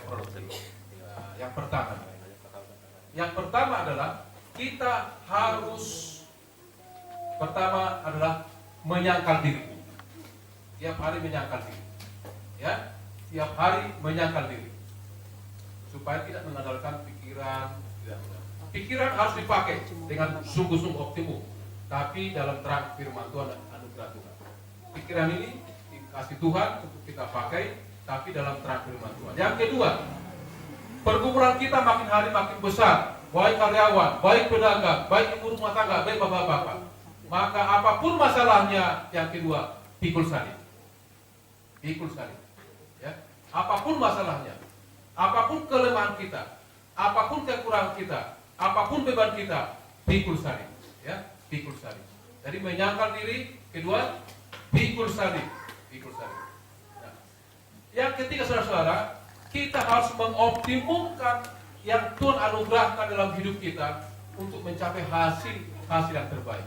produktif. Yang pertama adalah kita harus menyangkal diri. Tiap hari menyangkal diri. Ya, tiap hari menyangkal diri. Supaya tidak mengandalkan pikiran. Pikiran harus dipakai dengan sungguh-sungguh optimum. Tapi dalam terang firman Tuhan dan anugerah Tuhan. Pikiran ini dikasih Tuhan untuk kita pakai, tapi dalam terang firman Tuhan. Yang kedua, pergumulan kita makin hari makin besar. Baik karyawan, baik pedagang, baik ibu rumah tangga, baik bapak-bapak. Maka apapun masalahnya, yang kedua, pikul salib. Pikul salib. Ya. Apapun masalahnya, apapun kelemahan kita, apapun kekurangan kita, apapun beban kita, pikul salib. Ya, pikul salib. Jadi menyangkal diri, kedua, pikul salib. Pikul salib. Nah. Yang ketiga, saudara-saudara, kita harus mengoptimumkan yang Tuhan anugerahkan dalam hidup kita untuk mencapai hasil yang terbaik.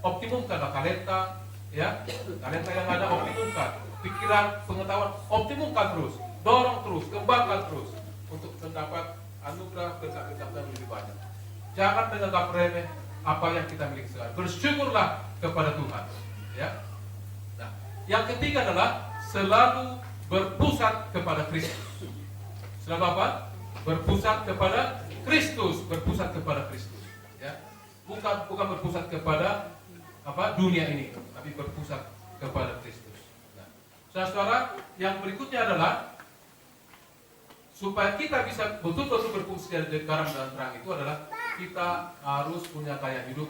Optimumkanlah talenta, ya, talenta yang ada optimumkan, pikiran, pengetahuan, optimumkan terus, dorong terus, kembangkan terus untuk mendapat anugerah berkat-berkat yang lebih banyak. Jangan menganggap remeh apa yang kita miliki sekarang. Bersyukurlah kepada Tuhan, ya. Nah, yang ketiga adalah selalu berpusat kepada Kristus. Selalu apa? Berpusat kepada Kristus, berpusat kepada Kristus. Ya, bukan berpusat kepada dunia ini, tapi berpusat kepada Kristus. Nah, saudara-saudara, yang berikutnya adalah supaya kita bisa betul-betul berfungsi dari garam dan terang itu adalah kita harus punya gaya hidup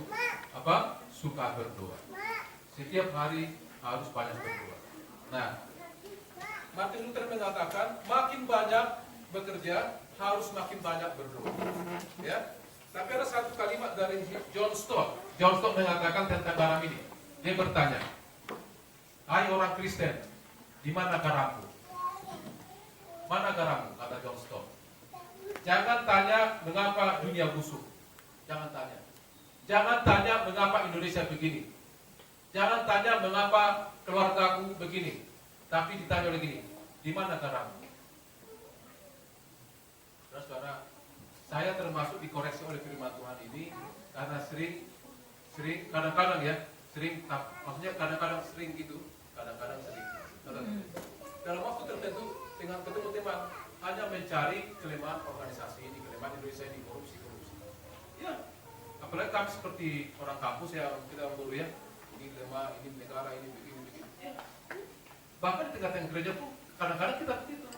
suka berdoa. Setiap hari harus banyak berdoa. Nah, Martin Luther mengatakan makin banyak bekerja harus makin banyak berdoa. Ya. Tapi ada satu kalimat dari John Stott. John Stott mengatakan tentang garam ini. Dia bertanya, "Hai orang Kristen, di mana garammu?" Mana garammu? Kata John Stott. Jangan tanya mengapa dunia busuk. Jangan tanya. Jangan tanya mengapa Indonesia begini. Jangan tanya mengapa keluargaku begini. Tapi ditanya oleh gini, di mana garammu? Saudara, saya termasuk dikoreksi oleh firman Tuhan ini karena sering kadang-kadang ya, kadang-kadang sering gitu, kadang-kadang sering. Dalam waktu tertentu dengan ketemu teman hanya mencari kelemahan organisasi ini, kelemahan Indonesia ini, korupsi. Ya, apalagi kami seperti orang kampus ya, kita guru ya, ini lemah, ini negara, ini begini. Ya. Bahkan di tengah-tengah gereja pun kadang-kadang kita begitu,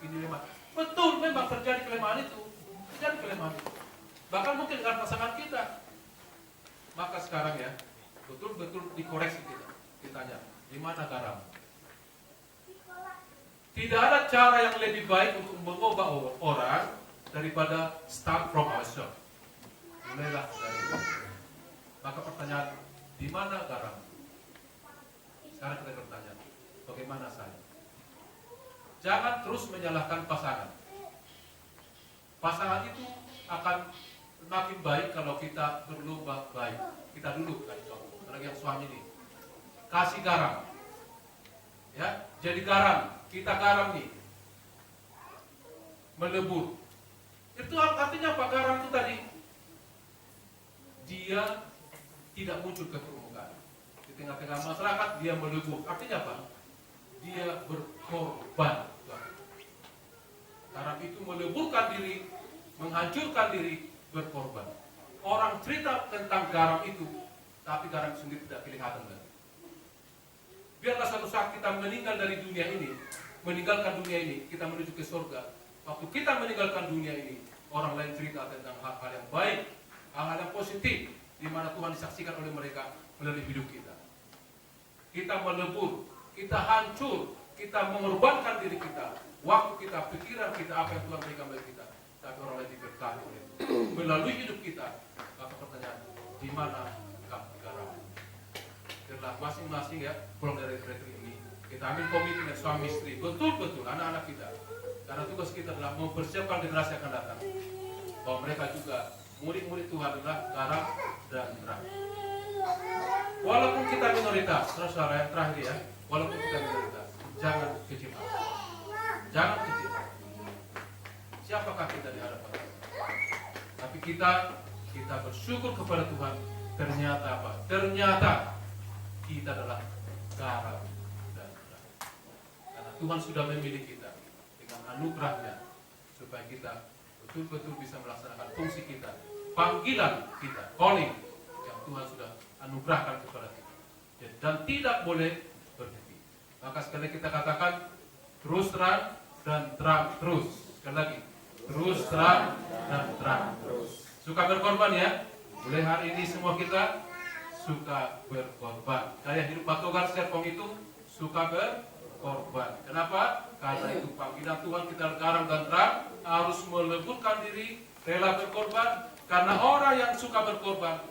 ini lemah. Betul, memang terjadi kelemahan itu. Bahkan mungkin dengan pasangan kita. Maka sekarang ya, betul-betul dikoreksi kita. Ditanya, di mana garam? Tidak ada cara yang lebih baik untuk mengubah orang daripada start from ourselves. Mulailah dari itu. Maka pertanyaan, di mana garam? Sekarang kita bertanya, bagaimana saya? Jangan terus menyalahkan pasangan. Pasangan itu akan makin baik kalau kita berlomba baik. Kita dulu kasih contoh. Apalagi yang suami ini, kasih garam. Ya, jadi garam. Kita garam nih, melebur. Itu artinya apa? Garam itu tadi dia tidak muncul ke permukaan. Di tengah-tengah masyarakat dia melebur. Artinya apa? Dia berkorban. Garam itu meleburkan diri, menghancurkan diri, berkorban. Orang cerita tentang garam itu, tapi garam sendiri tidak kelihatan lagi. Biarlah suatu saat kita meninggal dari dunia ini, meninggalkan dunia ini, kita menuju ke surga. Waktu kita meninggalkan dunia ini, orang lain cerita tentang hal-hal yang baik, hal-hal yang positif, di mana Tuhan disaksikan oleh mereka melalui hidup kita. Kita melebur, kita hancur, kita mengorbankan diri kita, waktu kita, pikiran kita, apa yang Tuhan berikan bagi kita. Tapi orang lain diberkati oleh itu. Melalui hidup kita, maka pertanyaan, di mana garam? Biarlah masing-masing ya, pulang dari retreat ini, kita ambil komitmen suami istri, betul-betul anak-anak kita. Karena tugas kita adalah mempersiapkan generasi yang akan datang. Bahwa mereka juga murid-murid Tuhan adalah garam dan terang. Walaupun kita minoritas, saudara yang terakhir ya, walaupun kita minoritas, jangan kecil hati. Jangan kecil hati. siapakah kita di hadapan Tuhan? Tapi kita bersyukur kepada Tuhan. Ternyata apa? Ternyata kita adalah garam dan terang. Karena Tuhan sudah memilih kita dengan anugerahnya supaya kita betul-betul bisa melaksanakan fungsi kita, panggilan kita, calling yang Tuhan sudah anugerahkan kepada kita. Dan tidak boleh berhenti. Maka sekali kita katakan terus terang dan terang terus. Sekali lagi, terus terang dan terang terus. Suka berkorban ya? Mulai hari ini semua kita suka berkorban. Saya hidup patogar Serpong itu suka berkorban. Kenapa? Karena itu panggilan Tuhan, kita garam dan terang, harus meleburkan diri, rela berkorban. Karena orang yang suka berkorban,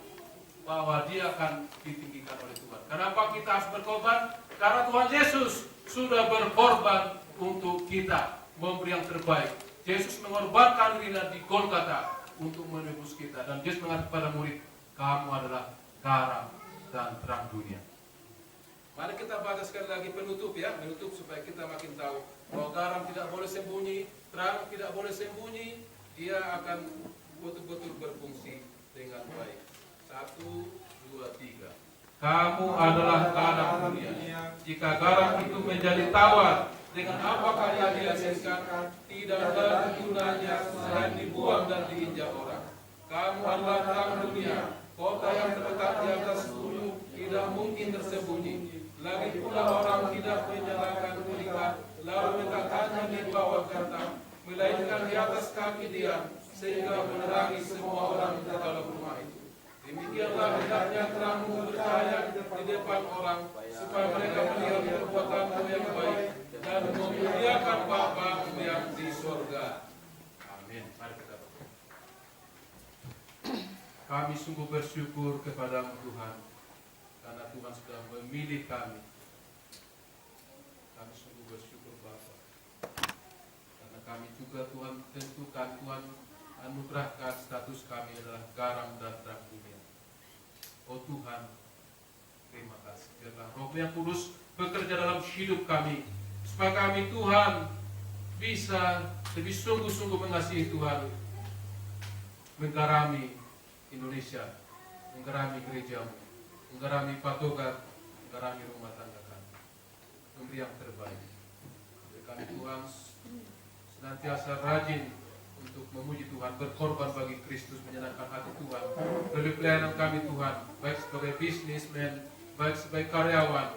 bahwa dia akan ditinggikan oleh Tuhan. Kenapa kita harus berkorban? Karena Tuhan Yesus sudah berkorban untuk kita, memberi yang terbaik. Yesus mengorbankan dirinya di Golgota untuk menebus kita. Dan Yesus mengatakan kepada murid, kamu adalah garam dan terang dunia. Mari kita baca sekali lagi penutup ya, penutup supaya kita makin tahu bahwa garam tidak boleh sembunyi, terang tidak boleh sembunyi, dia akan betul-betul berfungsi dengan baik. 1, 2, 3. Kamu adalah garam dunia. Jika garam itu menjadi tawar, dengan apakah ia dihasilkan? Tidak ada gunanya selain dibuang dan diinjak orang. Kamu adalah terang dunia. Kota yang terletak di atas gunung tidak mungkin tersembunyi. Lagi pula orang tidak menyalakan pelita lalu meletakkannya di bawah gentang, melainkan di atas kaki dia, sehingga menerangi semua orang di dalam rumah itu. Demikianlah hendaknya terangmu bercahaya di depan orang, supaya mereka melihat perbuatanmu yang baik dan memuliakan Bapa-Mu yang di surga. Amin. Mari kita berdoa. Kami sungguh bersyukur kepada-Mu Tuhan, karena Tuhan sudah memilih kami. Kami sungguh bersyukur Bapa, karena kami juga Tuhan tentukan, Tuhan anugerahkan status kami adalah garam dan terang dunia. Oh Tuhan, terima kasih. Biarlah Roh yang Kudus bekerja dalam hidup kami, supaya kami Tuhan bisa lebih sungguh-sungguh mengasihi Tuhan, menggarami Indonesia, menggarami gereja-Mu, menggarami patogar, menggarami rumah tangga kami, memberi yang terbaik. Biar kami Tuhan senantiasa rajin untuk memuji Tuhan, berkorban bagi Kristus, menyenangkan hati Tuhan. Dari pelayanan kami Tuhan, baik sebagai bisnismen, baik sebagai karyawan,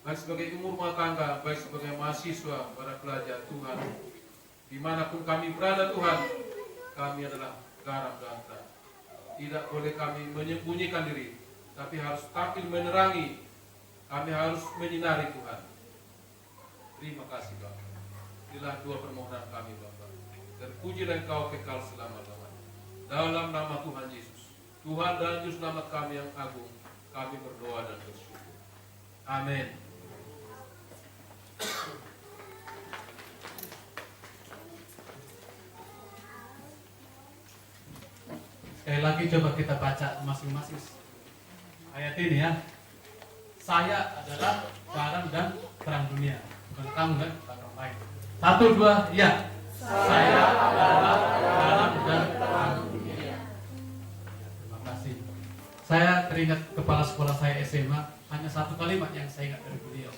baik sebagai ibu rumah tangga, baik sebagai mahasiswa, para pelajar Tuhan. Dimanapun kami berada Tuhan, kami adalah garam dan terang. Tidak boleh kami menyembunyikan diri, tapi harus tampil menerangi. Kami harus menyinari Tuhan. Terima kasih Bapak. Inilah dua permohonan kami Bapak. Terpujilah Engkau kekal selama-lamanya. Dalam nama Tuhan Yesus, Tuhan dan Juru Selamat kami yang agung, kami berdoa dan bersyukur. Amin. Sekali lagi coba kita baca masing-masing ayat ini ya. Saya adalah garam dan terang dunia. Bukan kamu kan, orang lain. 1, 2, ya. Saya adalah garam dan terang dunia. Terima kasih. Saya teringat kepala sekolah saya SMA, hanya satu kalimat yang saya ingat dari beliau.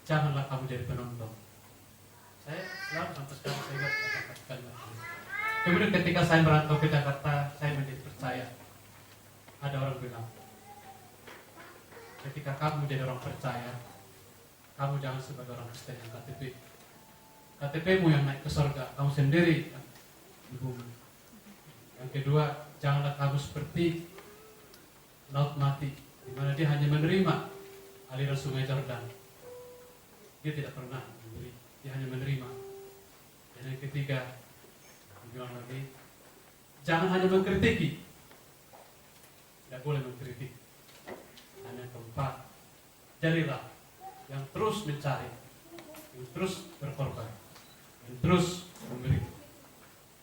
Janganlah kamu jadi penonton. Saya selalu sampai sekarang saya ingat kalimat ini. Kemudian ketika saya merantau ke Jakarta, saya menjadi percaya. Ada orang bilang, ketika kamu menjadi orang percaya, kamu jangan sebagai orang Kristen yang KTP. KTP-mu yang naik ke surga, kamu sendiri yang di bumi. Yang kedua, janganlah kamu seperti laut mati, di mana dia hanya menerima aliran sungai Jordan. Dia tidak pernah memberi, dia hanya menerima. Dan yang ketiga, dibilang lagi, jangan hanya mengkritiki, tidak boleh mengkritik. Dan yang keempat, jadilah yang terus mencari, yang terus berkorban, yang terus memberi.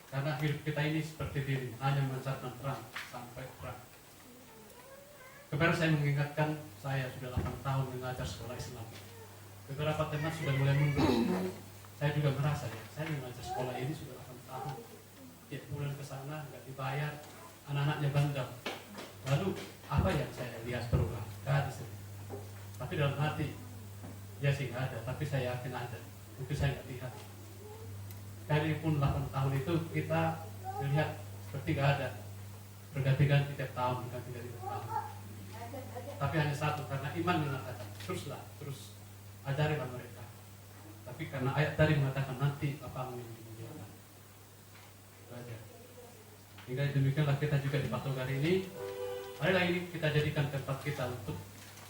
Karena hidup kita ini seperti ini, hanya memancarkan terang sampai terang. Kemarin saya mengingatkan, saya sudah 8 tahun mengajar sekolah Islam. Beberapa teman sudah mulai mundur. saya juga merasa ya, saya mengajar sekolah ini sudah 8 tahun, tiap bulan ke sana nggak dibayar, anak-anaknya bandel. Lalu apa yang saya lihat berubah? Nggak ada sih. Tapi dalam hati, ya sih nggak ada, tapi saya yakin ada. Mungkin saya nggak lihat. Kali pun 8 tahun itu kita melihat seperti nggak ada, berganti-ganti tiap tahun, berganti-ganti tiap tahun. Tapi hanya satu, karena iman mengatakan terus ajarilah mereka. Tapi karena ayat tadi mengatakan nanti Bapamu yang dimuliakan. Itu aja. Hingga demikianlah kita juga di Patogar ini. Marilah ini kita jadikan tempat kita untuk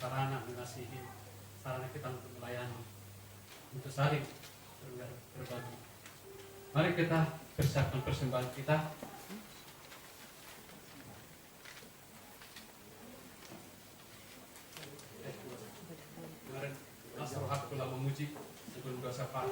sarana mengasihi, sarana kita untuk melayani, untuk saling berbagi. Mari kita persiapkan persembahan kita. Kemarin Nasr Hakullah memuji sebelum doa syafaat.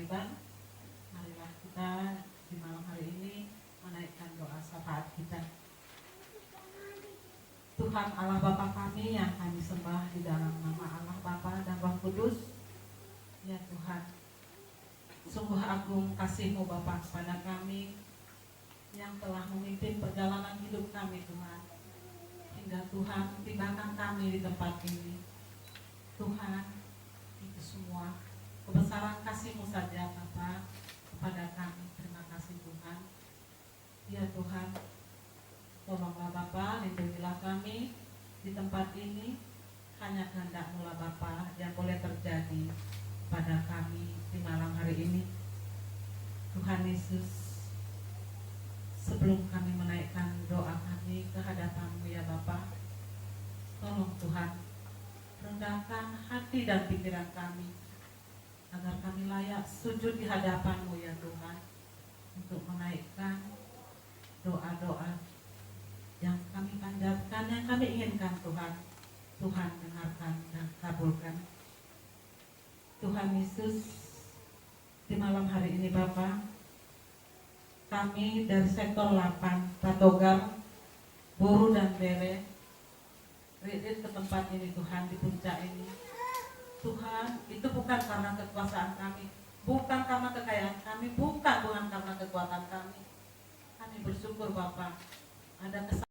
Marilah kita di malam hari ini menaikkan doa syafaat kita. Tuhan Allah Bapa kami yang kami sembah di dalam nama Allah Bapa dan Roh Kudus. Ya Tuhan, sungguh agung kasih-Mu Bapa kepada kami yang telah memimpin perjalanan hidup kami Tuhan. Hingga Tuhan tibakan kami di tempat ini. Tuhan, itu semua kebesaran kasih-Mu saja Bapa kepada kami. Terima kasih Tuhan. Ya Tuhan, tolonglah Bapa, lindungilah kami di tempat ini. Hanya kehendak-Mu lah Bapa yang boleh terjadi pada kami di malam hari ini. Tuhan Yesus, sebelum kami menaikkan doa kami ke hadapan-Mu ya Bapa, tolong Tuhan, rendahkan hati dan pikiran kami agar kami layak sujud di hadapan-Mu ya Tuhan, untuk menaikkan doa-doa yang kami panjatkan, yang kami inginkan Tuhan. Tuhan dengarkan dan kabulkan. Tuhan Yesus, di malam hari ini Bapa, kami dari sektor 8 Patogar, Buru dan Bere retreat ke tempat ini Tuhan, di puncak ini Tuhan. Itu bukan karena kekuasaan kami, bukan karena kekayaan kami, bukan karena kekuatan kami. Kami bersyukur Bapa, ada